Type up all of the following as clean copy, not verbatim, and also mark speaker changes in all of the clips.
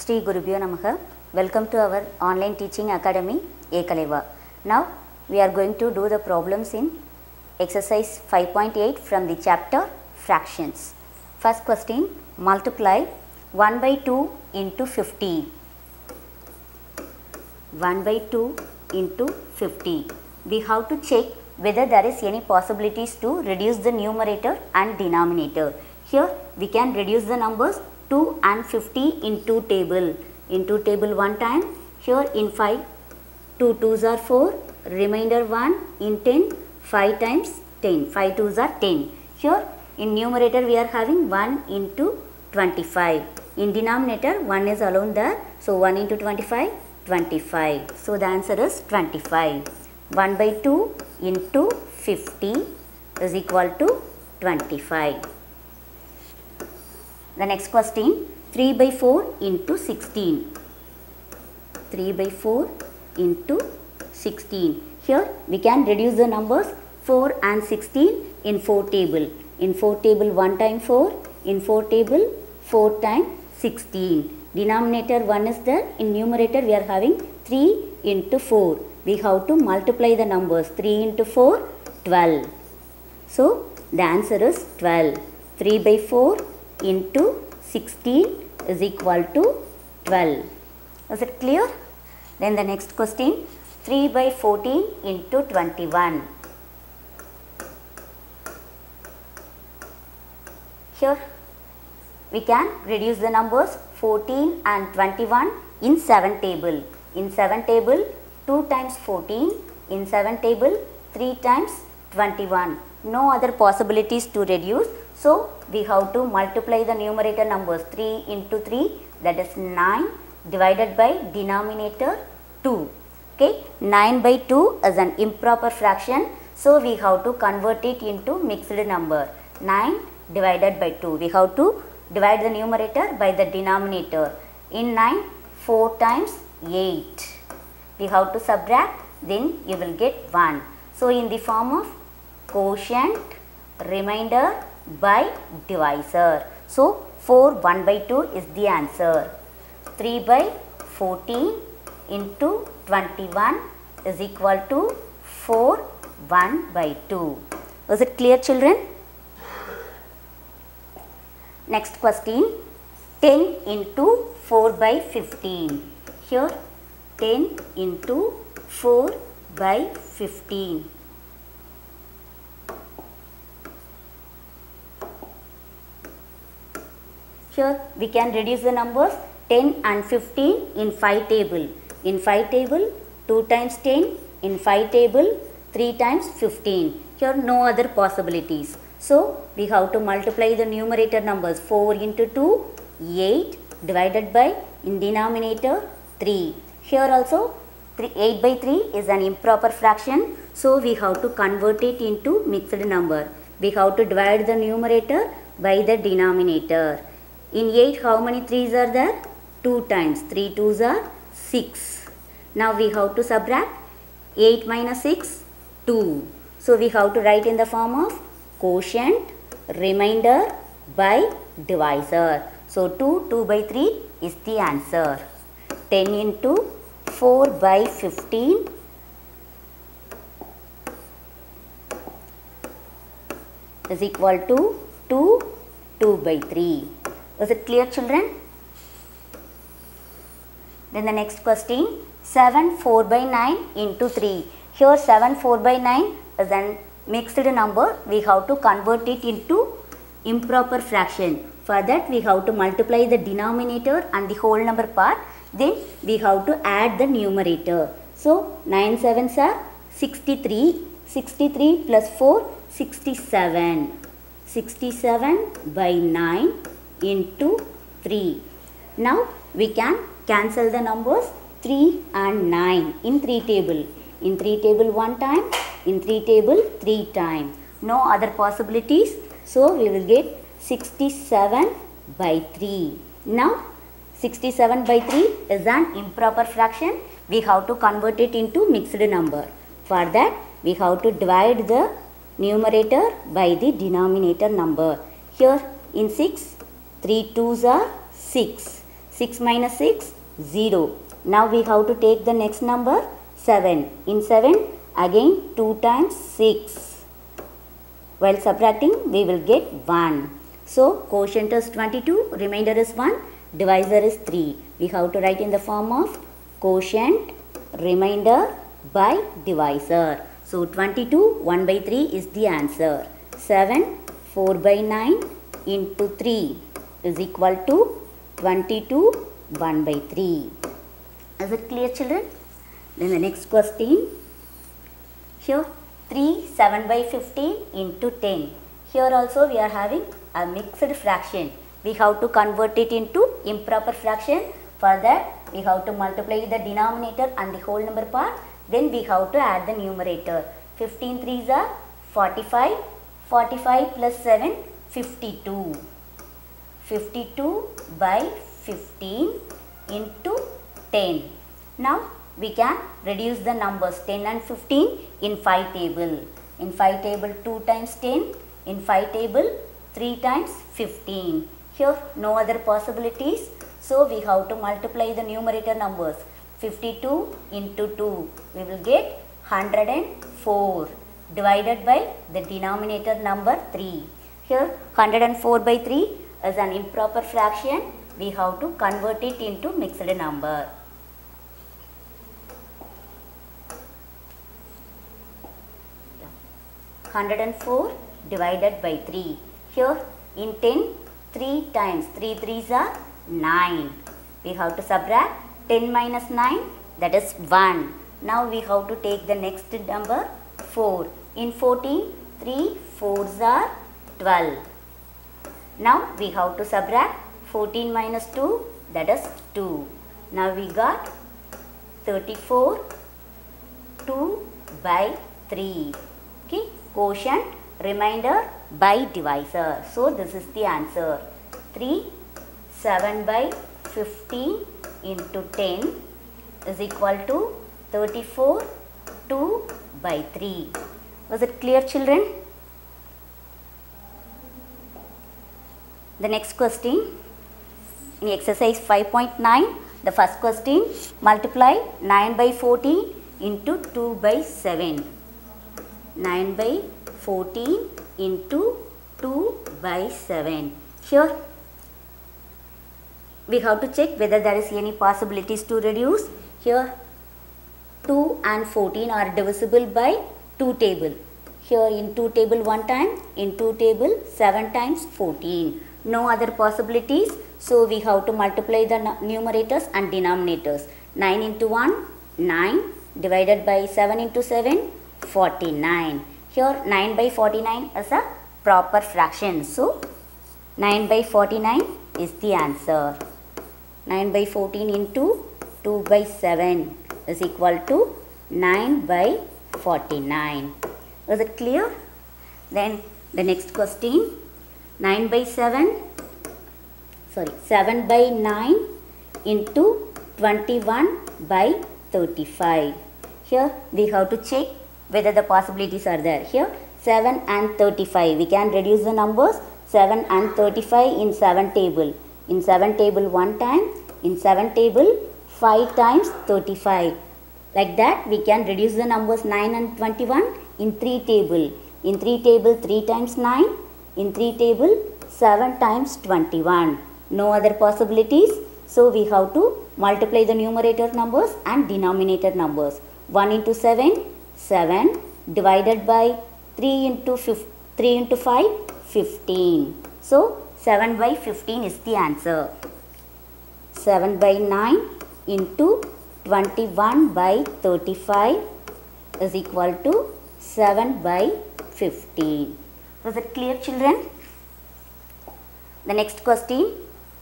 Speaker 1: Sri Gurubhyo Namaha. Welcome to our online teaching academy Ekaleva. Now we are going to do the problems in exercise 5.8 from the chapter fractions. First question, multiply 1 by 2 into 50. 1 by 2 into 50. We have to check whether there is any possibilities to reduce the numerator and denominator. Here we can reduce the numbers 2 and 50 in 2 table. In 2 table one time. Here in 5, 2 2s are 4, remainder 1 in 10, 5 times 10, 5 2s are 10. Here in numerator we are having 1 into 25. In denominator 1 is alone there. So 1 into 25, 25. So the answer is 25. 1 by 2 into 50 is equal to 25. The next question, 3 by 4 into 16. 3 by 4 into 16. Here we can reduce the numbers 4 and 16 in 4 table. In 4 table 1 time 4, in 4 table 4 times 16. Denominator 1 is there. In numerator we are having 3 into 4. We have to multiply the numbers. 3 into 4, 12. So the answer is 12. 3 by 4 into 16 is equal to 12. Is it clear? Then the next question, 3 by 14 into 21. Here we can reduce the numbers 14 and 21 in 7 table. In 7 table 2 times 14, in 7 table 3 times 21. No other possibilities to reduce. So we have to multiply the numerator numbers 3 into 3, that is 9, divided by denominator 2. Okay, 9 by 2 is an improper fraction. So we have to convert it into mixed number. 9 divided by 2. We have to divide the numerator by the denominator. In 9, 4 times 8. We have to subtract, then you will get 1. So in the form of quotient, remainder by divisor. So 4 1 by 2 is the answer. 3 by 14 into 21 is equal to 4 1 by 2. Is it clear, children? Next question, 10 into 4 by 15. Here 10 into 4 by 15. Here we can reduce the numbers 10 and 15 in 5 table. In 5 table 2 times 10, in 5 table 3 times 15. Here no other possibilities. So we have to multiply the numerator numbers 4 into 2, 8 divided by in denominator 3. Here also 8 by 3 is an improper fraction. So we have to convert it into mixed number. We have to divide the numerator by the denominator. In 8 how many 3's are there? 2 times. 3 2's are 6. Now we have to subtract 8 minus 6, 2. So we have to write in the form of quotient, remainder by divisor. So 2 by 3 is the answer. 10 into 4 by 15 is equal to 2 by 3. Is it clear, children? Then the next question, 7 4 by 9 into 3. Here 7 4 by 9 is an mixed number. We have to convert it into improper fraction. For that we have to multiply the denominator and the whole number part. Then we have to add the numerator. So 9 7s are 63. 63 plus 4, 67. 67 by 9 into 3. Now we can cancel the numbers 3 and 9 in 3 table. In 3 table 1 time, in 3 table 3 time. No other possibilities. So we will get 67 by 3. Now 67 by 3 is an improper fraction. We have to convert it into mixed number. For that we have to divide the numerator by the denominator number. Here in 6, 3 2's are 6. 6 minus 6, 0. Now we have to take the next number 7. In 7, again 2 times 6. While subtracting, we will get 1. So, quotient is 22, remainder is 1, divisor is 3. We have to write in the form of quotient, remainder by divisor. So, 22, 1 by 3 is the answer. 7, 4 by 9 into 3 is equal to 22, 1 by 3. Is it clear, children? Then the next question. Here 3, 7 by 15 into 10. Here also we are having a mixed fraction. We have to convert it into improper fraction. For that we have to multiply the denominator and the whole number part. Then we have to add the numerator. 15 3s are 45. 45 plus 7, 52. 52 by 15 into 10. Now we can reduce the numbers 10 and 15 in 5 table. In 5 table 2 times 10. In 5 table 3 times 15. Here no other possibilities. So we have to multiply the numerator numbers. 52 into 2. We will get 104 divided by the denominator number 3. Here 104 by 3 is an improper fraction. We have to convert it into mixed number. Yeah. 104 divided by 3. Here in 10, 3 times 3 3s are 9. We have to subtract 10 minus 9, that is 1. Now we have to take the next number 4. In 14, 3 4s are 12. Now we have to subtract 14 minus 2, that is 2. Now we got 34, 2 by 3. Okay, quotient, remainder by divisor. So this is the answer. 3, 7 by 15 into 10 is equal to 34, 2 by 3. Was it clear, children? The next question, in exercise 5.9, the first question, multiply 9 by 14 into 2 by 7. 9 by 14 into 2 by 7. Here we have to check whether there is any possibilities to reduce. Here 2 and 14 are divisible by 2 table. Here in 2 table 1 time, in 2 table 7 times 14. No other possibilities. So we have to multiply the numerators and denominators. 9 into 1, 9 divided by 7 into 7, 49. Here 9 by 49 is a proper fraction. So 9 by 49 is the answer. 9 by 14 into 2 by 7 is equal to 9 by 49. Was it clear? Then the next question, 7 by 9 into 21 by 35. Here we have to check whether the possibilities are there. Here 7 and 35. We can reduce the numbers 7 and 35 in 7 table. In 7 table 1 time. In 7 table 5 times 35. Like that we can reduce the numbers 9 and 21 in 3 table. In 3 table 3 times 9. In 3 table 7 times 21. No other possibilities. So we have to multiply the numerator numbers and denominator numbers. 1 into 7, 7 divided by 3 into 5, 15. So 7 by 15 is the answer. 7 by 9 into 21 by 35 is equal to 7 by 15. Was it clear, children? The next question,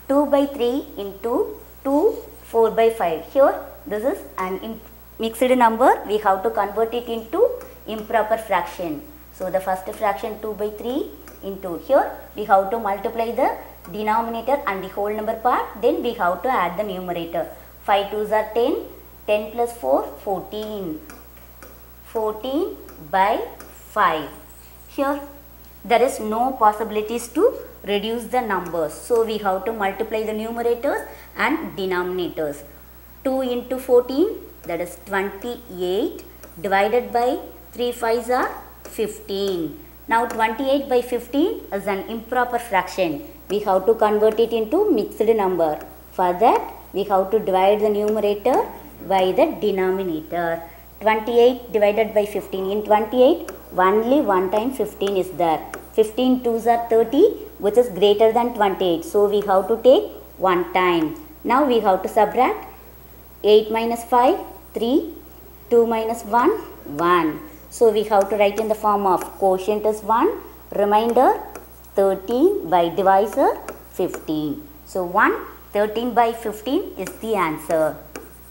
Speaker 1: 2 by 3 into 2, 4 by 5. Here this is an mixed number. We have to convert it into improper fraction. So the first fraction 2 by 3 into, here we have to multiply the denominator and the whole number part. Then we have to add the numerator. 5 2s are 10. 10 plus 4, 14. 14 by 5. Here there is no possibilities to reduce the numbers. So we have to multiply the numerators and denominators. 2 into 14, that is 28, divided by 3 5s are 15. Now 28 by 15 is an improper fraction. We have to convert it into mixed number. For that, we have to divide the numerator by the denominator. 28 divided by 15. In 28, only one time 15 is there. 15 2s are 30, which is greater than 28. So we have to take one time. Now we have to subtract 8 minus 5, 3, 2 minus 1, 1. So we have to write in the form of quotient is 1, remainder 13 by divisor 15. So 13 by 15 is the answer.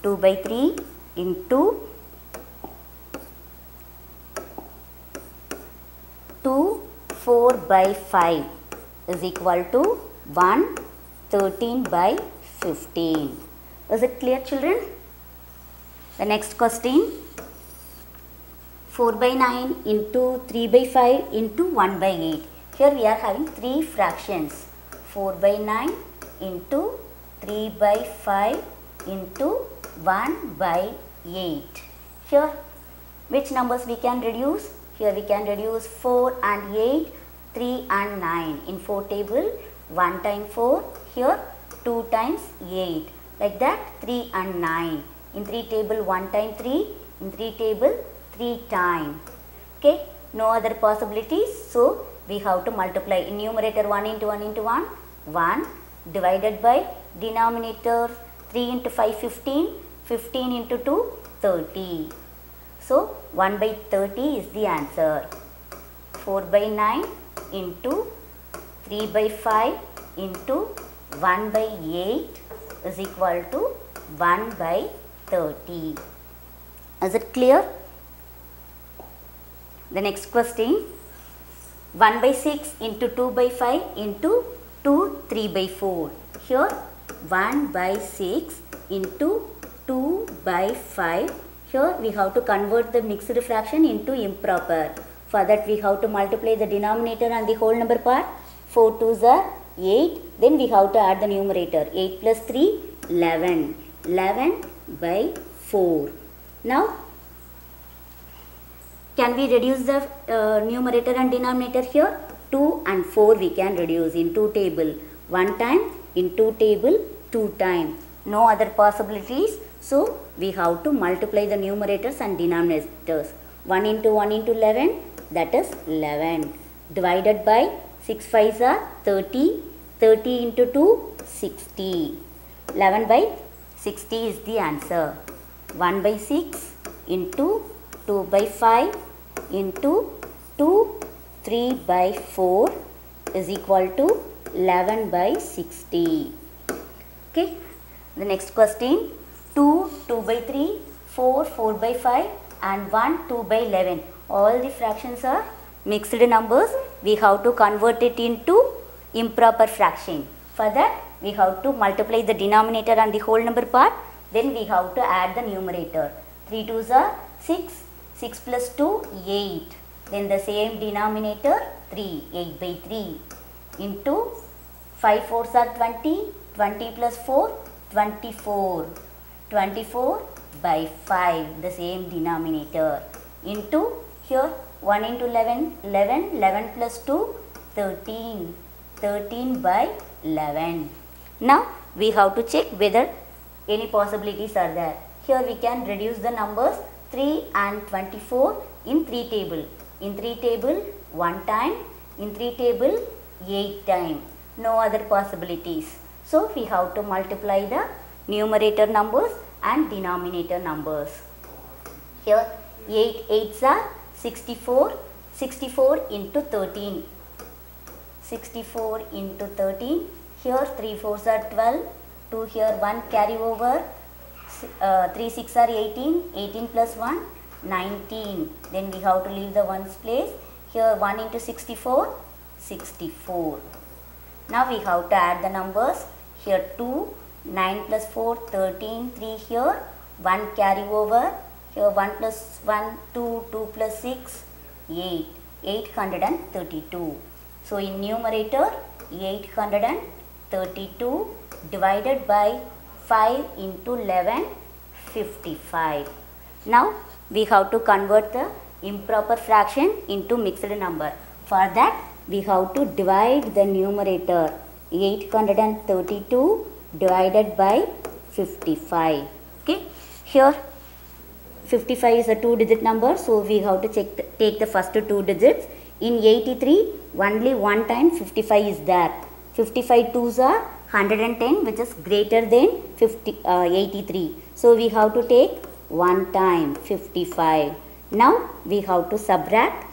Speaker 1: 2 by 3 into 2, 4 by 5 is equal to 1, 13 by 15. Is it clear, children? The next question, 4 by 9 into 3 by 5 into 1 by 8. Here we are having three fractions. 4 by 9 into 3 by 5 into 1 by 8. Here, which numbers we can reduce? Here we can reduce 4 and 8, 3 and 9. In 4 table, 1 times 4. Here, 2 times 8. Like that, 3 and 9. In 3 table, 1 times 3. In 3 table, 3 times. Okay, no other possibilities. So, we have to multiply in numerator 1 into 1 into 1, 1 divided by denominator 3 into 5, 15, 15 into 2, 30. So, 1 by 30 is the answer. 4 by 9 into 3 by 5 into 1 by 8 is equal to 1 by 30. Is it clear? The next question, 1 by 6 into 2 by 5 into 2, 3 by 4. Here 1 by 6 into 2 by 5. Here we have to convert the mixed fraction into improper. For that we have to multiply the denominator and the whole number part. 4 2s are 8. Then we have to add the numerator. 8 plus 3, 11. 11 by 4. Now, can we reduce the numerator and denominator here? 2 and 4 we can reduce in 2 table. 1 time, in 2 table, 2 time. No other possibilities. So, we have to multiply the numerators and denominators. 1 into 1 into 11, that is 11. Divided by 6 5s are 30. 30 into 2, 60. 11 by 60 is the answer. 1 by 6 into 2 by 5 into 2, 3 by 4 is equal to 11 by 60. Okay. The next question, 2, 2 by 3, 4, 4 by 5 and 1, 2 by 11. All the fractions are mixed numbers. We have to convert it into improper fraction. For that, we have to multiply the denominator and the whole number part. Then we have to add the numerator. 3 2s are 6. 6 plus 2, 8. Then the same denominator, 3. 8 by 3. Into 5 4s are 20. 20 plus 4, 24. 24 by 5. The same denominator. Into here 1 into 11. 11. 11 plus 2, 13. 13 by 11. Now we have to check whether any possibilities are there. Here we can reduce the numbers 3 and 24 in 3 table. In 3 table 1 time. In 3 table 8 time. No other possibilities. So we have to multiply the numerator numbers and denominator numbers. Here 8 8s are 64. 64 into 13. 64 into 13. Here 3 4s are 12. 2 here 1 carry over. 3 6 are 18. 18 plus 1, 19. Then we have to leave the ones place. Here 1 into 64, 64. Now we have to add the numbers. Here 2, 9 plus 4, 13. 3 here, 1 carry over. Here 1 plus 1, 2, 2 plus 6, 8. 832. So in numerator 832 divided by 5 into 11, 55. Now we have to convert the improper fraction into mixed number. For that we have to divide the numerator 832 divided by 55. Okay, here 55 is a 2-digit number, so we have to take the first 2 digits. In 83, only one time 55 is there. 55 2s are 110, which is greater than 83. So we have to take one time 55. Now we have to subtract.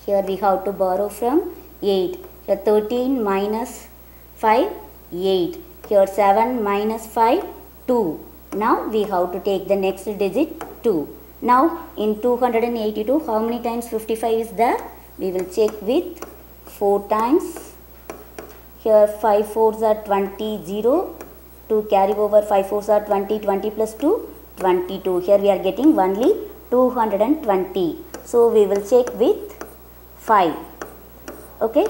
Speaker 1: Here we have to borrow from 8. Here 13 minus 5, 8. Here 7 minus 5, 2. Now we have to take the next digit 2. Now in 282, how many times 55 is there? We will check with 4 times. Here 5 4s are 20, 0. 2 carry over, 5 4s are 20, 20 plus 2, 22. Here we are getting only 220. So we will check with 5. Okay,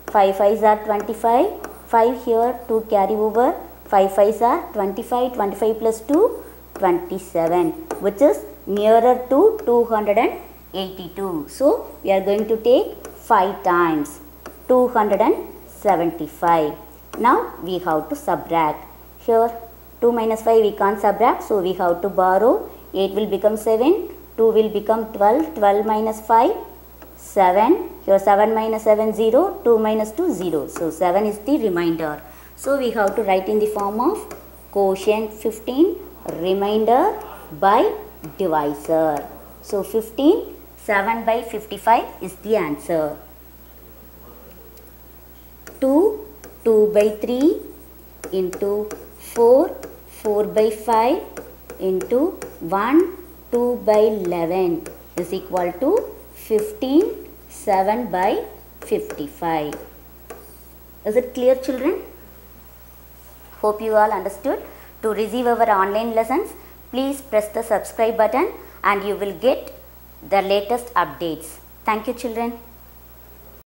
Speaker 1: 5 5s are 25. 5 here, 2 carry over, 5 5s are 25, 25 plus 2, 27, which is nearer to 282. So we are going to take 5 times 275. Now we have to subtract. Here 2 minus 5 we can't subtract, so we have to borrow. 8 will become 7, 2 will become 12, 12 minus 5, 7. Here 7 minus 7, 0, 2 minus 2, 0. So 7 is the remainder. So we have to write in the form of quotient 15, remainder by divisor. So 15, 7 by 55 is the answer. 2, 2 by 3 into 4, 4 by 5 into 1, 2 by 11 is equal to 15, 7 by 55. Is it clear, children? Hope you all understood. To receive our online lessons, please press the subscribe button and you will get the latest updates. Thank you, children.